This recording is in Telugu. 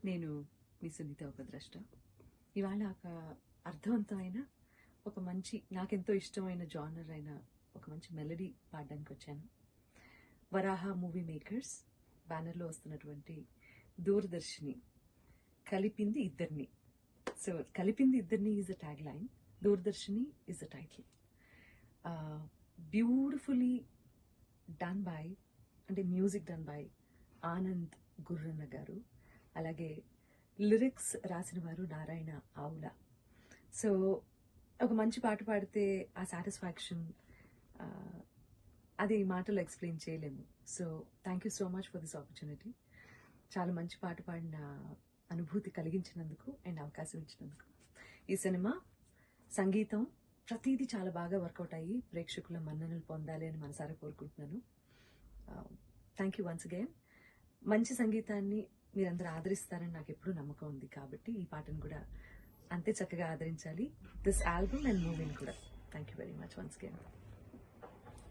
నేను మీ సునీత ఉపద్రష్ట. ఇవాళ ఒక అర్థవంతమైన ఒక మంచి నాకెంతో ఇష్టమైన జానర్ అయిన ఒక మంచి మెలడీ పాడడానికి వచ్చాను. వరాహ మూవీ మేకర్స్ బ్యానర్లో వస్తున్నటువంటి దూరదర్శిని కలిపింది ఇద్దరిని. సో కలిపింది ఇద్దరిని is a tag line, Doordarshini is a title. Beautifully done by, అంటే music done by Anand Gurranna garu, అలాగే లిరిక్స్ రాసిన వారు నారాయణ ఆవుల. సో ఒక మంచి పాట పాడితే ఆ సాటిస్ఫాక్షన్ అది మాటలో ఎక్స్ప్లెయిన్ చేయలేము. So thank you so much for this opportunity. చాలా మంచి పాట పాడిన అనుభూతి కలిగించినందుకు అండ్ అవకాశం ఇచ్చినందుకు. ఈ సినిమా సంగీతం ప్రతిదీ చాలా బాగా వర్కౌట్ అయ్యి ప్రేక్షకుల మన్ననలు పొందాలి అని మనసారా కోరుకుంటున్నాను. Thank you once again. మంచి సంగీతాన్ని మీరందరూ ఆదరిస్తారని నాకు ఎప్పుడూ నమ్మకం ఉంది, కాబట్టి ఈ పాటను కూడా అంతే చక్కగా ఆదరించాలి. దిస్ ఆల్బమ్ అండ్ మూవీని కూడా. Thank you very much once again.